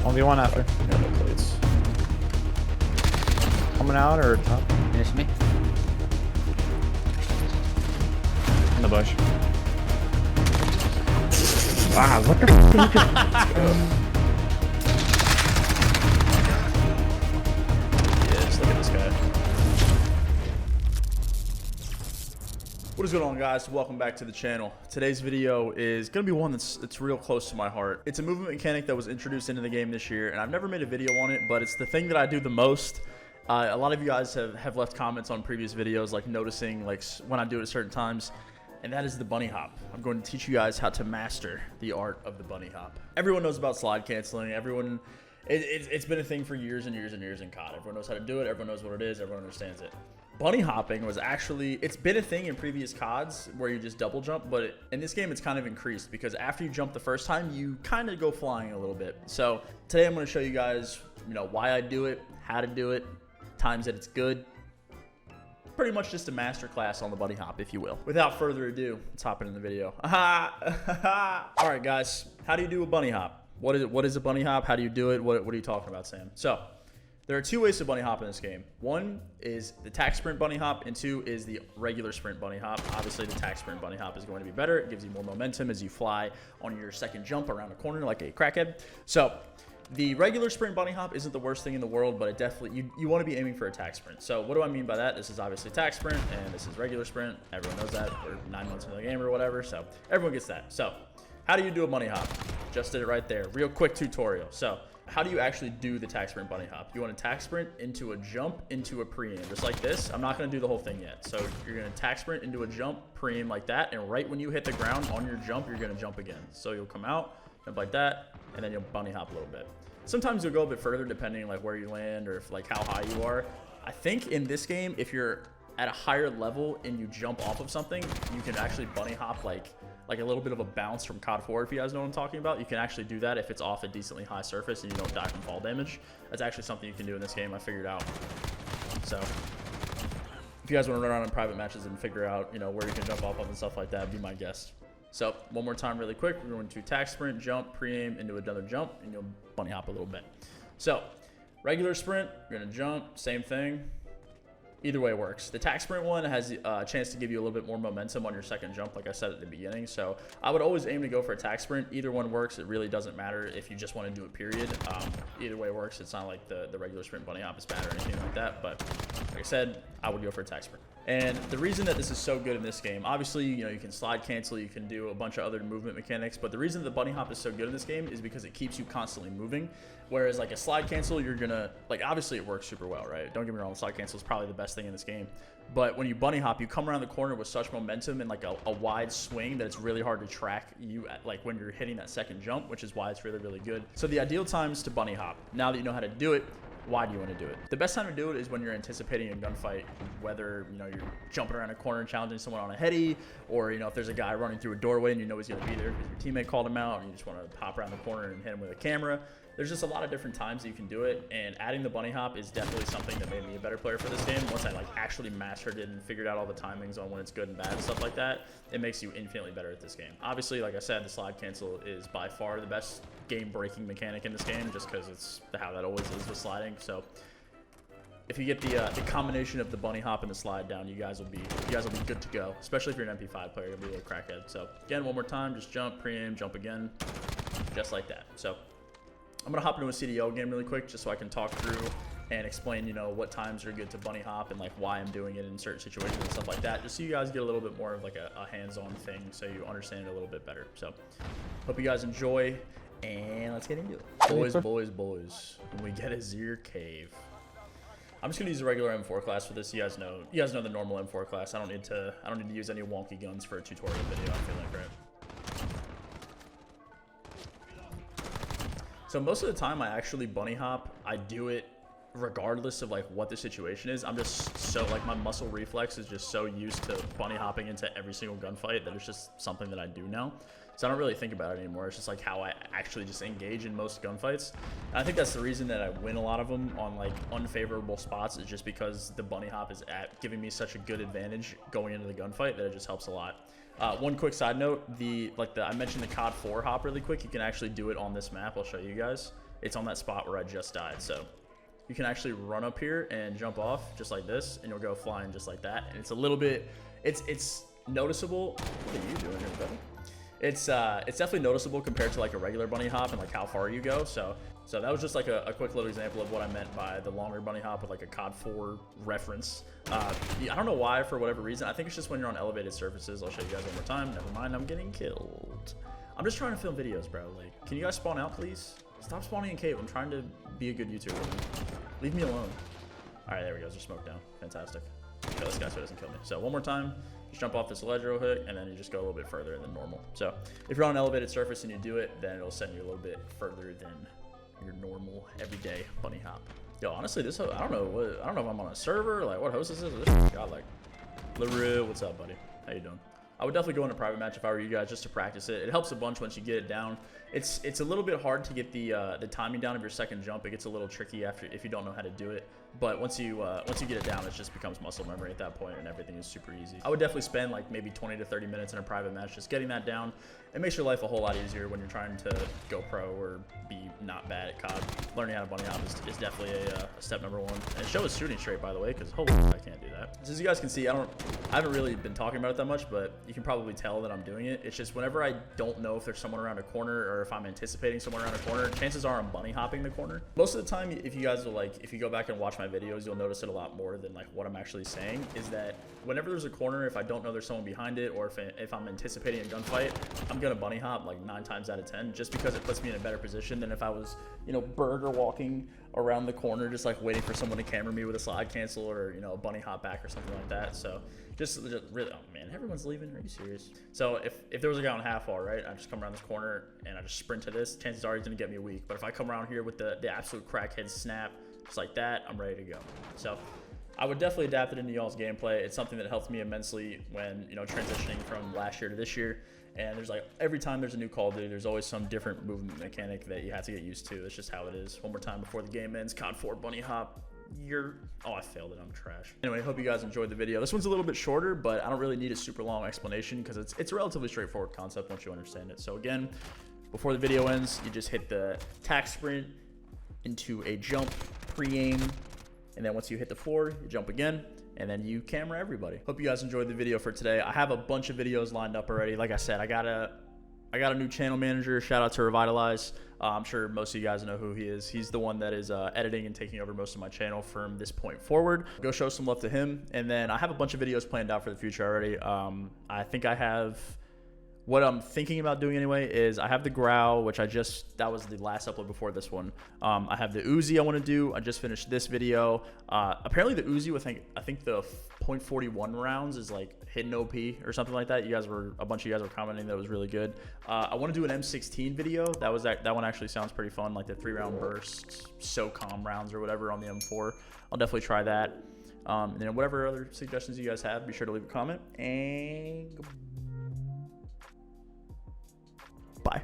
1v1 after. Yeah, no plates. Coming out or top? Finish me. In the bush. Wow, what the f*** did you just... Yeah, just look at this guy. What is going on, guys? Welcome back to the channel. Today's video is going to be one that's real close to my heart. It's a movement mechanic that was introduced into the game this year, and I've never made a video on it, but it's the thing that I do the most. A lot of you guys have left comments on previous videos, like noticing like when I do it at certain times, and that is the bunny hop. I'm going to teach you guys how to master the art of the bunny hop. Everyone knows about slide canceling. Everyone, it's been a thing for years and years and years in COD. Everyone knows how to do it. Everyone knows what it is. Everyone understands it. Bunny hopping was actually, it's been a thing in previous CODs where you just double jump, but in this game it's kind of increased because after you jump the first time, you kind of go flying a little bit. So today I'm going to show you guys, why I do it, how to do it, times that it's good. Pretty much just a master class on the bunny hop, if you will. Without further ado, let's hop into the video. All right, guys, how do you do a bunny hop? What is a bunny hop? How do you do it? What are you talking about, Sam? So there are two ways to bunny hop in this game. One is the tack sprint bunny hop, and two is the regular sprint bunny hop. Obviously, the tack sprint bunny hop is going to be better. It gives you more momentum as you fly on your second jump around a corner like a crackhead. So the regular sprint bunny hop isn't the worst thing in the world, but it definitely, you want to be aiming for a tack sprint. So what do I mean by that? This is obviously tack sprint, and this is regular sprint. Everyone knows that. We're 9 months into the game or whatever, so everyone gets that. So how do you do a bunny hop? Just did it right there. Real quick tutorial. So how do you actually do the tack sprint bunny hop? You want to tack sprint into a jump into a pre-aim, just like this. I'm not going to do the whole thing yet. So you're going to tack sprint into a jump, pre-aim like that, and right when you hit the ground on your jump, you're going to jump again. So you'll come out, jump like that, and then you'll bunny hop a little bit. Sometimes you'll go a bit further depending like where you land or if like how high you are. I think in this game, if you're at a higher level and you jump off of something, you can actually bunny hop like a little bit of a bounce from COD 4, if you guys know what I'm talking about. You can actually do that if it's off a decently high surface and you don't die from fall damage. That's actually something you can do in this game, I figured out. So if you guys want to run around in private matches and figure out, where you can jump off of and stuff like that, be my guest. So one more time really quick, we're going to tack sprint, jump, pre-aim into another jump, and you'll bunny hop a little bit. So regular sprint, you're going to jump, same thing. Either way works. The tack sprint one has a chance to give you a little bit more momentum on your second jump, like I said at the beginning. So I would always aim to go for a tack sprint. Either one works. It really doesn't matter if you just want to do it, period. Either way works. It's not like the regular sprint bunny hop is bad or anything like that. But like I said, I would go for a tack sprint. And the reason that this is so good in this game, obviously, you can slide cancel, you can do a bunch of other movement mechanics, but the reason the bunny hop is so good in this game is because it keeps you constantly moving. Whereas like a slide cancel, you're gonna, like, obviously it works super well, right? Don't get me wrong, slide cancel is probably the best thing in this game. But when you bunny hop, you come around the corner with such momentum and like a wide swing that it's really hard to track you at, like when you're hitting that second jump, which is why it's really, really good. So the ideal times to bunny hop, now that you know how to do it, why do you want to do it? The best time to do it is when you're anticipating a gunfight, whether you're jumping around a corner and challenging someone on a heady, or if there's a guy running through a doorway and you know he's going to be there because your teammate called him out, and you just want to hop around the corner and hit him with a camera. There's just a lot of different times that you can do it, and adding the bunny hop is definitely something that made me a better player for this game. Once I actually mastered it and figured out all the timings on when it's good and bad and stuff like that, it makes you infinitely better at this game. Obviously, like I said, the slide cancel is by far the best game-breaking mechanic in this game, just because it's how that always is with sliding. So if you get the combination of the bunny hop and the slide down, you guys will be good to go. Especially if you're an MP5 player, you'll be a little crackhead. So again, one more time, just jump, pre-aim, jump again, just like that. So I'm gonna hop into a CDL game really quick just so I can talk through and explain, what times are good to bunny hop and like why I'm doing it in certain situations and stuff like that, just so you guys get a little bit more of like a hands-on thing, so you understand it a little bit better. So hope you guys enjoy, and let's get into it. Boys, when we get a Zir cave. I'm just gonna use a regular M4 class for this. You guys know the normal M4 class. I don't need to use any wonky guns for a tutorial video, I feel like, right? So most of the time I actually bunny hop. I do it regardless of like what the situation is. I'm just so my muscle reflex is just so used to bunny hopping into every single gunfight that it's just something that I do now. So I don't really think about it anymore. It's just like how I actually just engage in most gunfights. And I think that's the reason that I win a lot of them on like unfavorable spots, is just because the bunny hop is giving me such a good advantage going into the gunfight that it just helps a lot. One quick side note, I mentioned the COD 4 hop really quick. You can actually do it on this map. I'll show you guys. it's on that spot where I just died. So you can actually run up here and jump off just like this, and you'll go flying just like that. And it's a little bit, it's noticeable. What are you doing here, buddy? It's definitely noticeable compared to like a regular bunny hop and like how far you go. So that was just like a quick little example of what I meant by the longer bunny hop with like a COD 4 reference. I don't know why, for whatever reason. I think it's just when you're on elevated surfaces. I'll show you guys one more time. Never mind, I'm getting killed. I'm just trying to film videos, bro. Like, can you guys spawn out, please? Stop spawning in cave. I'm trying to be a good YouTuber. Leave me alone. All right, there we go. Just smoke down. Fantastic. Kill this guy so he doesn't kill me. So one more time, just jump off this ledge real quick, and then you just go a little bit further than normal. So if you're on an elevated surface and you do it, then it'll send you a little bit further than your normal everyday bunny hop. Yo, honestly, this I don't know if I'm on a server, like what host is this? This got like Larue, what's up, buddy? How you doing? I would definitely go in a private match if I were you guys, just to practice it. It helps a bunch once you get it down. It's a little bit hard to get the timing down of your second jump. It gets a little tricky if you don't know how to do it. But once you get it down, it just becomes muscle memory at that point, and everything is super easy. I would definitely spend like maybe 20 to 30 minutes in a private match just getting that down. It makes your life a whole lot easier when you're trying to go pro or be not bad at COD. Learning how to bunny hop is definitely a step number one. And show is shooting straight, by the way, because holy I can't do that. So as you guys can see, I haven't really been talking about it that much, but you can probably tell that I'm doing it. It's just whenever I don't know if there's someone around a corner or if I'm anticipating someone around a corner, chances are I'm bunny hopping the corner. Most of the time, if you guys will if you go back and watch my videos, you'll notice it a lot more than like what I'm actually saying, is that whenever there's a corner, if I don't know there's someone behind it, or if I'm anticipating a gunfight, I'm gonna bunny hop like 9 times out of 10, just because it puts me in a better position than if I was, you know, burger walking around the corner, just like waiting for someone to camera me with a slide cancel or, you know, a bunny hop back or something like that. So just really, oh man, everyone's leaving. Are you serious? So if there was a guy on half wall, right, I just come around this corner and I just sprint to this, chances are he's gonna get me weak. But if I come around here with the absolute crackhead snap, just like that, I'm ready to go. So I would definitely adapt it into y'all's gameplay. It's something that helped me immensely when, you know, transitioning from last year to this year. And there's like, every time there's a new Call of Duty, there's always some different movement mechanic that you have to get used to. It's just how it is. One more time before the game ends. COD 4 bunny hop. Oh, I failed it. I'm trash. Anyway, I hope you guys enjoyed the video. This one's a little bit shorter, but I don't really need a super long explanation because it's a relatively straightforward concept once you understand it. So again, before the video ends, you just hit the tack sprint into a jump pre-aim, and then once you hit the floor, you jump again, and then you camera everybody. Hope you guys enjoyed the video for today. I have a bunch of videos lined up already. Like I said, I got a new channel manager. Shout out to Revitalize. I'm sure most of you guys know who he is. He's the one that is editing and taking over most of my channel from this point forward. Go show some love to him. And then I have a bunch of videos planned out for the future already. I think I have, what I'm thinking about doing anyway is I have the Growl, which that was the last upload before this one. I have the Uzi I want to do. I just finished this video. Apparently the Uzi with, I think the .41 rounds is like hidden OP or something like that. A bunch of you guys were commenting that it was really good. I want to do an M16 video. That one actually sounds pretty fun, like the 3-round burst, SOCOM rounds or whatever on the M4. I'll definitely try that. And then whatever other suggestions you guys have, be sure to leave a comment, and bye.